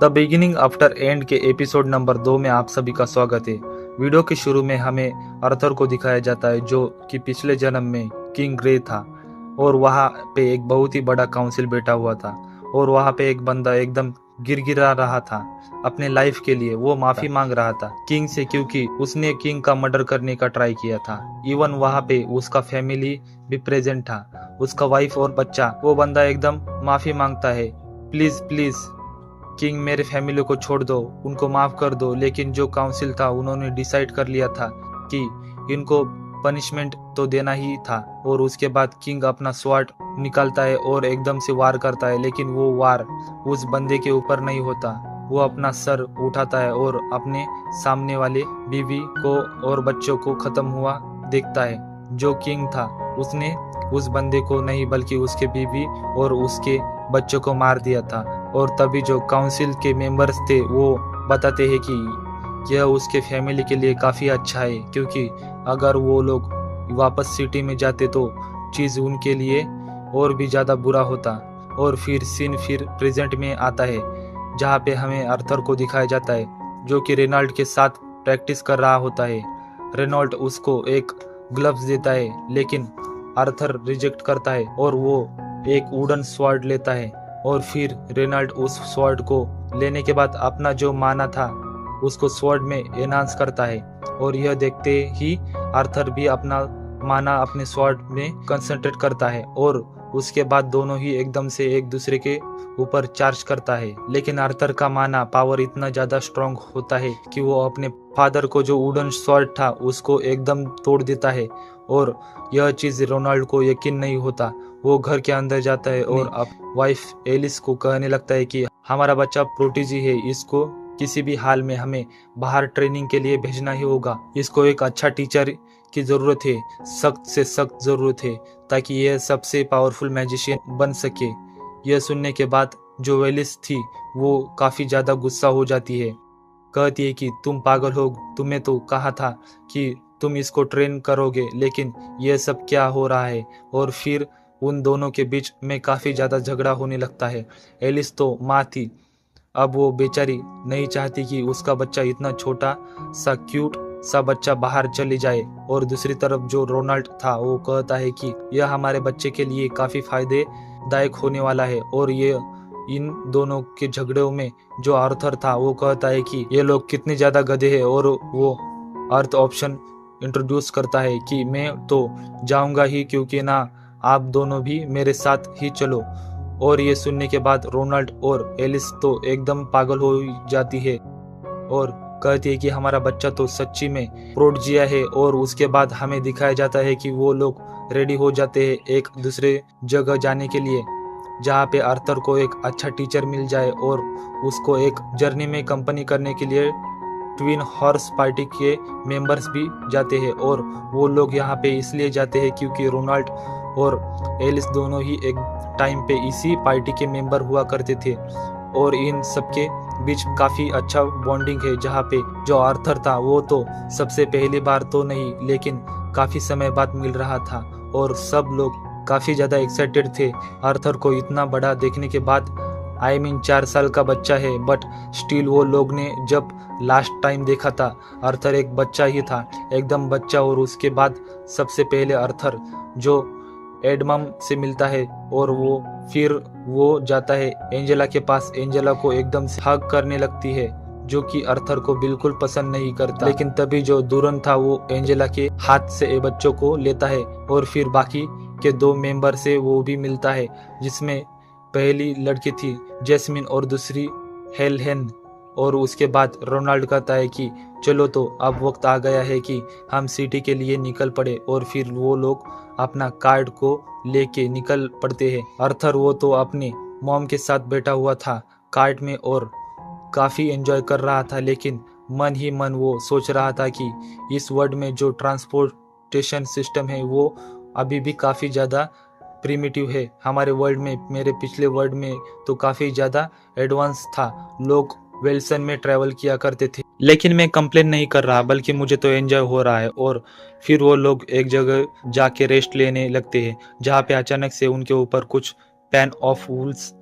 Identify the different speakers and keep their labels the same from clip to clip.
Speaker 1: The beginning after and के episode number 2 में आप सभी का स्वागत है। वीडियो के शुरू में हमें अर्थर को दिखाया जाता है जो कि पिछले जन्म में किंग ग्रे था और वहाँ पे एक बहुत ही बड़ा काउंसिल बैठा हुआ था और वहाँ पे एक बंदा एकदम गिरगिरा रहा था अपने लाइफ के लिए। वो माफी मांग रहा था किंग से क्योंकि उसने किंग का मर्डर करने का ट्राई किया था। इवन वहाँ पे उसका फैमिली भी प्रेजेंट था, उसका वाइफ और बच्चा। वो बंदा एकदम माफी मांगता है, प्लीज प्लीज किंग मेरे फैमिली को छोड़ दो, उनको माफ कर दो। लेकिन जो काउंसिल था उन्होंने डिसाइड कर लिया था कि इनको पनिशमेंट तो देना ही था। और उसके बाद किंग अपना स्वॉर्ड निकालता है और एकदम से वार करता है, लेकिन वो वार उस बंदे के ऊपर नहीं होता। वो अपना सर उठाता है और अपने सामने वाले बीवी को और बच्चों को खत्म हुआ देखता है। जो किंग था उसने उस बंदे को नहीं बल्कि उसके बीवी और उसके बच्चों को मार दिया था। और तभी जो काउंसिल के मेंबर्स थे वो बताते हैं कि यह उसके फैमिली के लिए काफ़ी अच्छा है, क्योंकि अगर वो लोग वापस सिटी में जाते तो चीज़ उनके लिए और भी ज़्यादा बुरा होता। और फिर सीन फिर प्रेजेंट में आता है जहाँ पे हमें अर्थर को दिखाया जाता है जो कि रेनॉल्ड के साथ प्रैक्टिस कर रहा होता है। रेनॉल्ड उसको एक ग्लव्स देता है लेकिन अर्थर रिजेक्ट करता है और वो एक वुडन स्वॉर्ड लेता है। और फिर रेनॉल्ड उस स्वॉर्ड को लेने के बाद अपना जो माना था उसको स्वॉर्ड में एनहांस करता है। और यह देखते ही आर्थर भी अपना माना अपने स्वॉर्ड में कंसंट्रेट करता है और उसके बाद दोनों ही एकदम से एक दूसरे के ऊपर चार्ज करता है। लेकिन आर्थर का माना पावर इतना ज्यादा स्ट्रांग होता है कि वो अपने फादर को जो वुडन स्वॉर्ड था उसको एकदम तोड़ देता है। और यह चीज रोनाल्ड को यकीन नहीं होता। वो घर के अंदर जाता है और अब वाइफ एलिस को कहने लगता है कि हमारा बच्चा प्रोटीजी है, इसको किसी भी हाल में हमें बाहर ट्रेनिंग के लिए भेजना ही होगा। इसको एक अच्छा टीचर की जरूरत है, सख्त से सख्त जरूरत है, ताकि यह सबसे पावरफुल मैजिशियन बन सके। यह सुनने के बाद जो एलिस थी वो काफी ज्यादा गुस्सा हो जाती है। कहती है कि तुम पागल हो, तुम्हें तो कहा था कि तुम इसको ट्रेन करोगे, लेकिन यह सब क्या हो रहा है। और फिर उन दोनों के बीच में काफी ज्यादा झगड़ा होने लगता है। एलिस तो माँ थी, अब वो बेचारी नहीं चाहती कि उसका बच्चा इतना छोटा सा क्यूट सा बच्चा बाहर चले जाए। और दूसरी तरफ जो रोनाल्ड था वो कहता है कि यह हमारे बच्चे के लिए काफी फायदेदायक होने वाला है। और ये इन दोनों के झगड़ों में जो आर्थर था वो कहता है कि ये लोग कितने ज्यादा गधे हैं। और वो अर्थ ऑप्शन इंट्रोड्यूस करता है कि मैं तो जाऊंगा ही, क्योंकि ना आप दोनों भी मेरे साथ ही चलो। और ये सुनने के बाद रोनाल्ड और एलिस तो एकदम पागल हो जाती है और कहती है कि हमारा बच्चा तो सच्ची में प्रोडजिया है। और उसके बाद हमें दिखाया जाता है कि वो लोग रेडी हो जाते हैं एक दूसरे जगह जाने के लिए जहाँ पे आर्थर को एक अच्छा टीचर मिल जाए और उसको एक जर्नी में कंपनी करने के लिए ट्विन हॉर्स पार्टी के मेंबर्स भी जाते हैं। और वो लोग यहाँ पे इसलिए जाते हैं क्योंकि रोनाल्ड और एलिस दोनों ही एक टाइम पे इसी पार्टी के मेंबर हुआ करते थे और इन सबके बीच काफी अच्छा बॉन्डिंग है। जहाँ पे जो आर्थर था वो तो सबसे पहली बार तो नहीं लेकिन काफी समय बाद मिल रहा था और सब लोग काफी ज्यादा एक्साइटेड थे आर्थर को इतना बड़ा देखने के बाद। 4 साल का बच्चा है, बट स्टिल वो लोग ने जब लास्ट टाइम देखा था आर्थर एक बच्चा ही था, एकदम बच्चा। और उसके बाद सबसे पहले आर्थर जो एडमम से मिलता है और फिर वो जाता है एंजेला के पास। एंजेला को एकदम से हग करने लगती है जो कि आर्थर को बिल्कुल पसंद नहीं करता। लेकिन तभी जो दुरन था वो एंजेला के हाथ से बच्चों को लेता है और फिर बाकी के 2 मेंबर से वो भी मिलता है, जिसमें पहली लड़की थी जैस्मिन और दूसरी हेलेन। और उसके बाद रोनाल्ड कहता है कि चलो तो अब वक्त आ गया है कि हम सिटी के लिए निकल पड़े। और फिर वो लोग अपना कार्ड को लेके निकल पड़ते हैं। आर्थर वो तो अपनी मॉम के साथ बैठा हुआ था कार्ड में और काफी एंजॉय कर रहा था, लेकिन मन ही मन वो सोच रहा था कि इस वर्ल्ड में जो ट्रांसपोर्टेशन सिस्टम है वो अभी भी काफी ज्यादा प्रिमिटिव है। हमारे वर्ल्ड में, मेरे पिछले वर्ल्ड में तो काफी ज्यादा एडवांस था, लोग विल्सन में ट्रैवल किया करते थे। लेकिन मैं कंप्लेन नहीं कर रहा बल्कि मुझे तो एंजॉय हो रहा है। और फिर वो लोग एक जगह जाके रेस्ट लेने लगते हैं जहाँ पे अचानक से उनके ऊपर कुछ पैन ऑफ वूल्स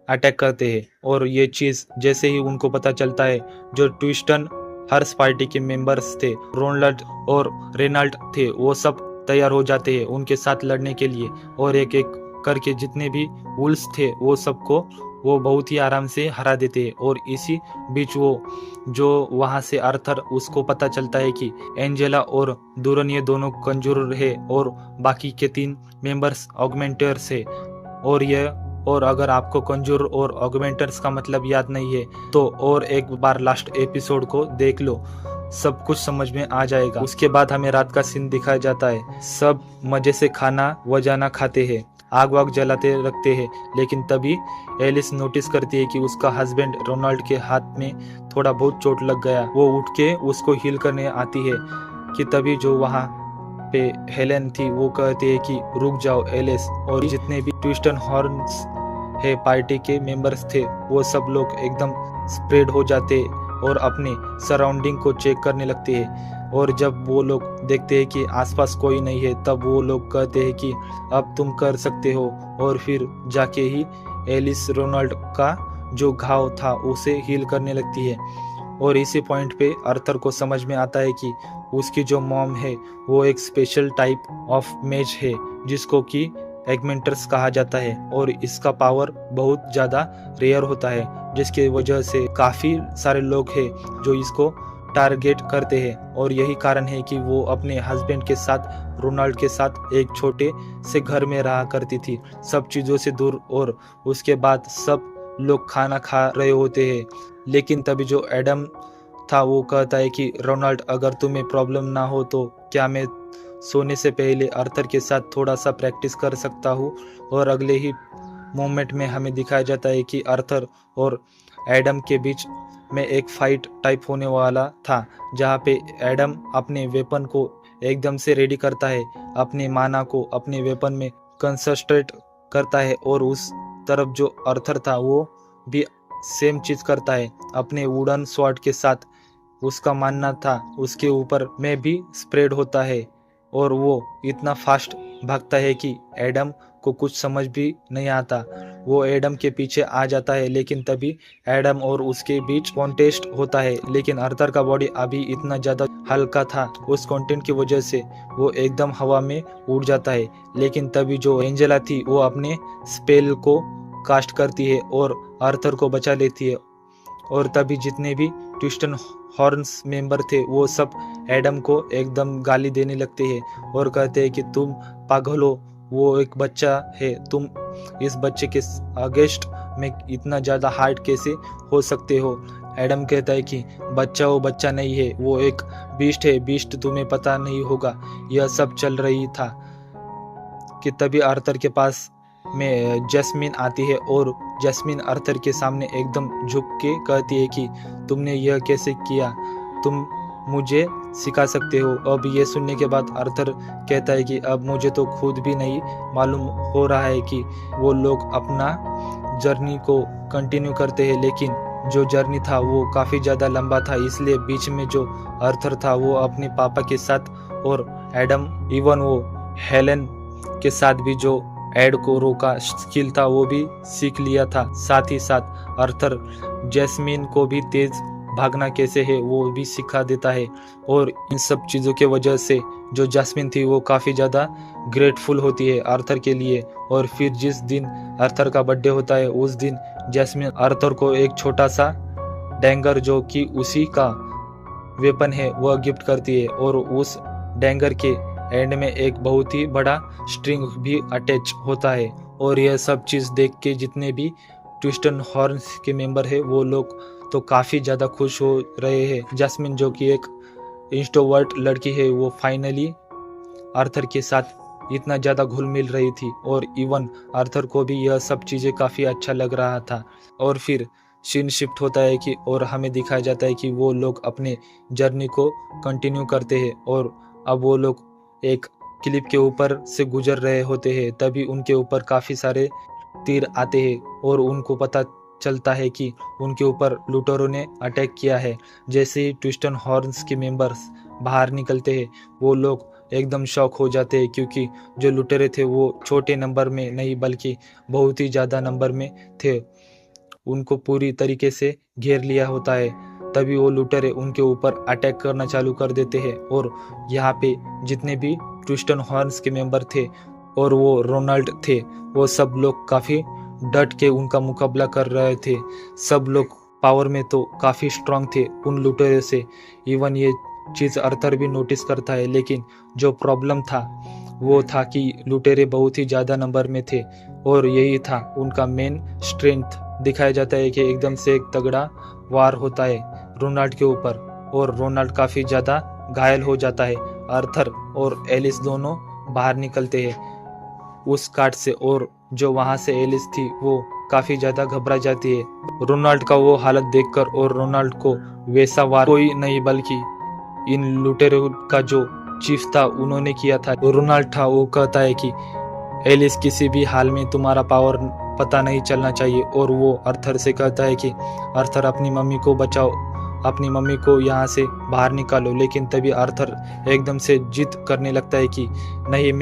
Speaker 1: अटैक करते हैं। और ये चीज़ जैसे ही उनको पता चलता है, जो ट्विस्टन हर्स पार्टी के मेंबर्स थे, रोनाल्ड और रेनाल्ड थे, वो सब तैयार हो जाते हैं उनके साथ लड़ने के लिए। और एक एक करके जितने भी वुल्स थे वो सबको वो बहुत ही आराम से हरा देते हैं। और इसी बीच वो जो वहाँ से आर्थर उसको पता चलता है कि एंजेला और दूरन ये दोनों कंजूरर है और बाकी के 3 मेंबर्स ऑगमेंटर्स है। और अगर आपको कंजूर और ऑगमेंटर्स का मतलब याद नहीं है तो और एक बार लास्ट एपिसोड को देख लो, सब कुछ समझ में आ जाएगा। उसके बाद हमें रात का सीन दिखाया जाता है। सब मजे से खाना वजाना खाते हैं, आग वाग जलाते रखते हैं। लेकिन तभी एलिस नोटिस करती है कि उसका हस्बैंड रोनाल्ड के हाथ में थोड़ा बहुत चोट लग गया। वो उठ के उसको हील करने आती है कि तभी जो वहाँ पे हेलेन थी वो कहती है कि रुक जाओ एलिस। और जितने भी ट्विस्टन हॉर्न्स है पार्टी के मेंबर्स थे वो सब लोग एकदम स्प्रेड हो जाते और अपने सराउंडिंग को चेक करने लगते हैं। और जब वो लोग देखते हैं कि आसपास कोई नहीं है तब वो लोग कहते हैं कि अब तुम कर सकते हो। और फिर जाके ही एलिस रोनाल्ड का जो घाव था उसे हील करने लगती है। और इसी पॉइंट पे आर्थर को समझ में आता है कि उसकी जो मॉम है वो एक स्पेशल टाइप ऑफ मेज है जिसको कि एगमेंटर्स कहा जाता है। और इसका पावर बहुत ज़्यादा रेयर होता है जिसकी वजह से काफ़ी सारे लोग हैं जो इसको टारगेट करते हैं। और यही कारण है कि वो अपने हस्बैंड के साथ रोनाल्ड के साथ एक छोटे से घर में रहा करती थी, सब चीज़ों से दूर। और उसके बाद सब लोग खाना खा रहे होते हैं। लेकिन तभी जो एडम था वो कहता है कि रोनाल्ड अगर तुम्हें प्रॉब्लम ना हो तो क्या मैं सोने से पहले आर्थर के साथ थोड़ा सा प्रैक्टिस कर सकता हूँ। और अगले ही मोमेंट में हमें दिखाया जाता है कि आर्थर और एडम के बीच में एक फाइट टाइप होने वाला था, जहाँ पे एडम अपने वेपन को एकदम से रेडी करता है, अपने माना को अपने वेपन में कंसंट्रेट करता है। और उस तरफ जो आर्थर था वो भी सेम चीज़ करता है, अपने वुडन स्वॉर्ड के साथ उसका मानना था उसके ऊपर में भी स्प्रेड होता है। और वो इतना फास्ट भागता है कि एडम को कुछ समझ भी नहीं आता। वो एडम के पीछे आ जाता है। लेकिन तभी एडम और उसके बीच कॉन्टेस्ट होता है। लेकिन आर्थर का बॉडी अभी इतना ज़्यादा हल्का था, उस कंटेंट की वजह से वो एकदम हवा में उड़ जाता है। लेकिन तभी जो एंजेला थी वो अपने स्पेल को कास्ट करती है और आर्थर को बचा लेती है। और तभी जितने भी ट्विस्टन हॉर्न्स मेंबर थे वो सब एडम को एकदम गाली देने लगते हैं और कहते हैं कि तुम पागल हो, वो एक बच्चा है, तुम इस बच्चे के अगेंस्ट में इतना ज़्यादा हार्ड कैसे हो सकते हो। एडम कहता है कि बच्चा वो बच्चा नहीं है, वो एक बीस्ट है, बीस्ट तुम्हें पता नहीं होगा। यह सब चल रही था कि तभी आर्थर के पास में जैस्मिन आती है और जैस्मिन आर्थर के सामने एकदम झुक के कहती है कि तुमने यह कैसे किया, तुम मुझे सिखा सकते हो। अब ये सुनने के बाद आर्थर कहता है कि अब मुझे तो खुद भी नहीं मालूम हो रहा है कि वो लोग अपना जर्नी को कंटिन्यू करते हैं। लेकिन जो जर्नी था वो काफ़ी ज़्यादा लंबा था, इसलिए बीच में जो आर्थर था वो अपने पापा के साथ और एडम इवन वो हेलेन के साथ भी जो एड कोरो का स्किल था वो भी सीख लिया था। साथ ही साथ आर्थर जैस्मिन को भी तेज भागना कैसे है वो भी सिखा देता है। और इन सब चीज़ों के वजह से जो जैस्मिन थी वो काफ़ी ज़्यादा ग्रेटफुल होती है आर्थर के लिए। और फिर जिस दिन आर्थर का बर्थडे होता है उस दिन जैस्मिन आर्थर को एक छोटा सा डैंगर जो कि उसी का वेपन है वह गिफ्ट करती है। और उस डैंगर के एंड में एक बहुत ही बड़ा स्ट्रिंग भी अटैच होता है। और यह सब चीज़ देख के जितने भी ट्विस्टन हॉर्न्स के मेंबर है वो लोग तो काफ़ी ज़्यादा खुश हो रहे हैं। जैस्मिन जो कि एक इंट्रोवर्ट लड़की है वो फाइनली आर्थर के साथ इतना ज़्यादा घुल मिल रही थी और इवन आर्थर को भी यह सब चीज़ें काफ़ी अच्छा लग रहा था। और फिर सीन शिफ्ट होता है कि और हमें दिखाया जाता है कि वो लोग अपने जर्नी को कंटिन्यू करते हैं और अब वो लोग एक क्लिप के ऊपर से गुजर रहे होते हैं। तभी उनके ऊपर काफ़ी सारे तीर आते हैं और उनको पता चलता है कि उनके ऊपर लुटेरों ने अटैक किया है। जैसे ही ट्विस्टन हॉर्न्स के मेंबर्स बाहर निकलते हैं वो लोग एकदम शॉक हो जाते हैं क्योंकि जो लुटेरे थे वो छोटे नंबर में नहीं बल्कि बहुत ही ज़्यादा नंबर में थे। उनको पूरी तरीके से घेर लिया होता है। तभी वो लुटेरे उनके ऊपर अटैक करना चालू कर देते हैं और यहाँ पे जितने भी ट्विस्टन हॉर्न्स के मेंबर थे और वो रोनाल्ड थे, वो सब लोग काफ़ी डट के उनका मुकाबला कर रहे थे। सब लोग पावर में तो काफ़ी स्ट्रांग थे उन लुटेरे से। इवन ये चीज़ अर्थर भी नोटिस करता है, लेकिन जो प्रॉब्लम था वो था कि लुटेरे बहुत ही ज़्यादा नंबर में थे और यही था उनका मेन स्ट्रेंथ। दिखाया जाता है कि एकदम से एक तगड़ा वार होता है रोनाल्ड के ऊपर और रोनाल्ड काफ़ी ज़्यादा घायल हो जाता है। अर्थर और एलिस दोनों बाहर निकलते हैं उस कार्ड से और जो वहाँ से एलिस थी वो काफ़ी ज़्यादा घबरा जाती है रोनाल्ड का वो हालत देखकर। और रोनाल्ड को वैसा वार कोई नहीं बल्कि इन लुटेरों का जो चीफ था उन्होंने किया था। रोनाल्ड था वो कहता है कि एलिस किसी भी हाल में तुम्हारा पावर पता नहीं चलना चाहिए। और वो अर्थर से कहता है कि अर्थर अपनी मम्मी को बचाओ, अपनी मम्मी को यहाँ से बाहर निकालो। लेकिन तभी अर्थर एकदम से जिद करने लगता है कि नहीं,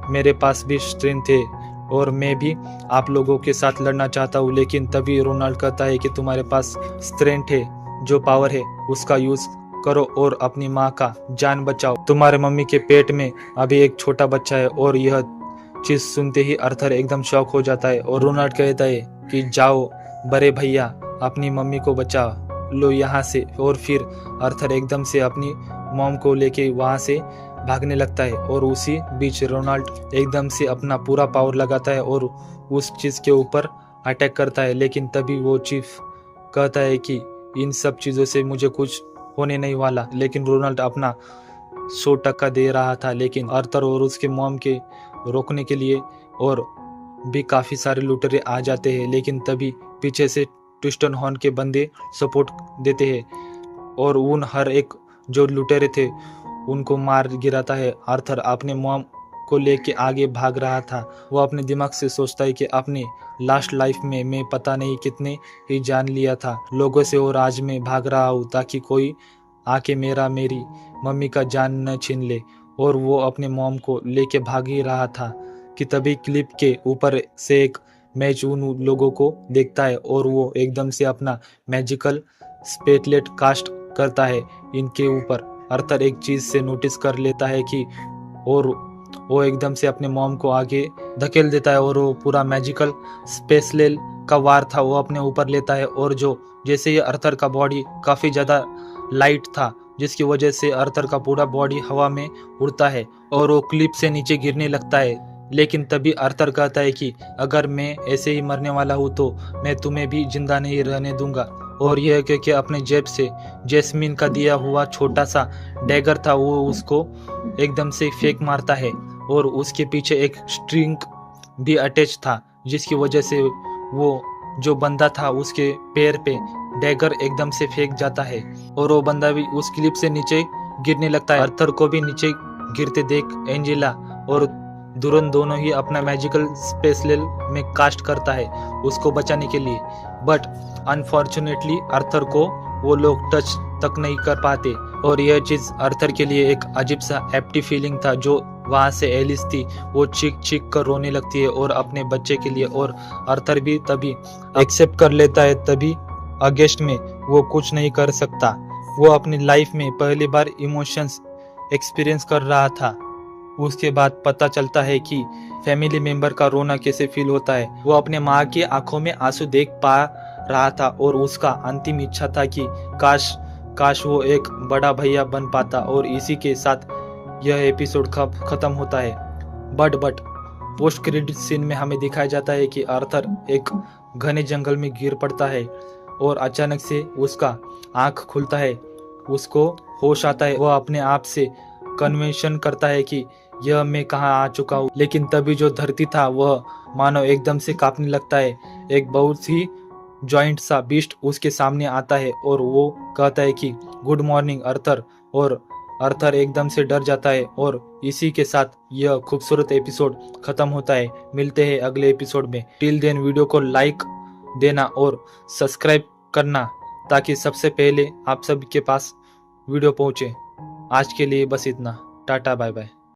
Speaker 1: मेरे पास भी स्ट्रेंथ है और मैं भी आप लोगों के साथ लड़ना चाहता हूँ। लेकिन तभी रोनाल्ड कहता है कि तुम्हारे पास स्ट्रेंथ है, जो पावर है उसका यूज करो और अपनी माँ का जान बचाओ। तुम्हारे मम्मी के पेट में अभी एक छोटा बच्चा है। और यह चीज सुनते ही अर्थर एकदम शॉक हो जाता है और रोनाल्ड कहता है कि जाओ बड़े भैया, अपनी मम्मी को बचा लो यहाँ से। और फिर अर्थर एकदम से अपनी मॉम को लेके वहाँ से भागने लगता है और उसी बीच रोनाल्ड एकदम से अपना पूरा पावर लगाता है और उस चीज के ऊपर अटैक करता है। लेकिन तभी वो चीफ कहता है कि इन सब चीजों से मुझे कुछ होने नहीं वाला। लेकिन रोनाल्ड अपना 100% दे रहा था। लेकिन अर्थर और उसके मॉम के रोकने के लिए और भी काफ़ी सारे लुटेरे आ जाते हैं। लेकिन तभी पीछे से ट्विस्टन हॉर्न के बंदे सपोर्ट देते हैं और उन हर एक जो लुटेरे थे उनको मार गिराता है। अर्थर अपने मॉम को लेके आगे भाग रहा था। वो अपने दिमाग से सोचता है कि अपनी लास्ट लाइफ में मैं पता नहीं कितने ही जान लिया था लोगों से और आज मैं भाग रहा हूँ ताकि कोई आके मेरी मम्मी का जान न छीन ले। और वो अपने मॉम को लेके भाग ही रहा था कि तभी क्लिप के ऊपर से एक मैच उन लोगों को देखता है और वो एकदम से अपना मैजिकल स्पेटलेट कास्ट करता है इनके ऊपर। अर्थर एक चीज से नोटिस कर लेता है कि और वो एकदम से अपने मॉम को आगे धकेल देता है और वो पूरा मैजिकल स्पेसलेल का वार था वो अपने ऊपर लेता है। और जो जैसे ही अर्थर का बॉडी काफी ज्यादा लाइट था जिसकी वजह से अर्थर का पूरा बॉडी हवा में उड़ता है और वो क्लिप से नीचे गिरने लगता है। लेकिन तभी अर्थर कहता है कि अगर मैं ऐसे ही मरने वाला हूँ तो मैं तुम्हें भी जिंदा नहीं रहने दूंगा। और यह कह के अपने जेब से जैस्मिन का दिया हुआ छोटा सा डैगर था वो उसको एकदम से फेंक मारता है और उसके पीछे एक स्ट्रिंग भी अटैच था जिसकी वजह से वो जो बंदा था उसके पैर पे डैगर एकदम से फेंक जाता है और वो बंदा भी उस क्लिप से नीचे गिरने लगता है। अर्थर को भी नीचे गिरते देख एंजेला और दुरन दोनों ही अपना मैजिकल स्पेसलेल में कास्ट करता है उसको बचाने के लिए। बट अनफॉर्चुनेटली अर्थर को वो लोग टच तक नहीं कर पाते और यह चीज अर्थर के लिए एक अजीब सा एप्टी फीलिंग था। जो वहां से एलिस थी वो चीख चीख कर रोने लगती है और अपने बच्चे के लिए और अर्थर भी तभी एक्सेप्ट कर लेता है। तभी अगेंस्ट में वो कुछ नहीं कर सकता। वो अपनी लाइफ में पहली बार इमोशंस एक्सपीरियंस कर रहा था। उसके बाद पता चलता है कि फैमिली मेंबर का रोना कैसे फील होता है। वो अपने माँ की आंखों में आंसू देख पा रहा था और उसका अंतिम इच्छा था कि काश वो एक बड़ा भैया बन पाता। और इसी के साथ यह एपिसोड खत्म होता है। बट पोस्ट क्रेडिट सीन में हमें दिखाया जाता है कि आर्थर एक घने जंगल में गिर पड़ता है और अचानक से उसका आंख खुलता है, उसको होश आता है। वह अपने आप से कन्वेंशन करता है कि यह मैं कहाँ आ चुका हूँ। लेकिन तभी जो धरती था वह मानो एकदम से कांपने लगता है। एक बहुत ही जॉइंट सा बीस्ट उसके सामने आता है और वो कहता है कि गुड मॉर्निंग अर्थर। और अर्थर एकदम से डर जाता है और इसी के साथ यह खूबसूरत एपिसोड खत्म होता है। मिलते हैं अगले एपिसोड में। टिल देन वीडियो को लाइक देना और सब्सक्राइब करना ताकि सबसे पहले आप सबके पास वीडियो पहुंचे। आज के लिए बस इतना। Ta-ta bye bye.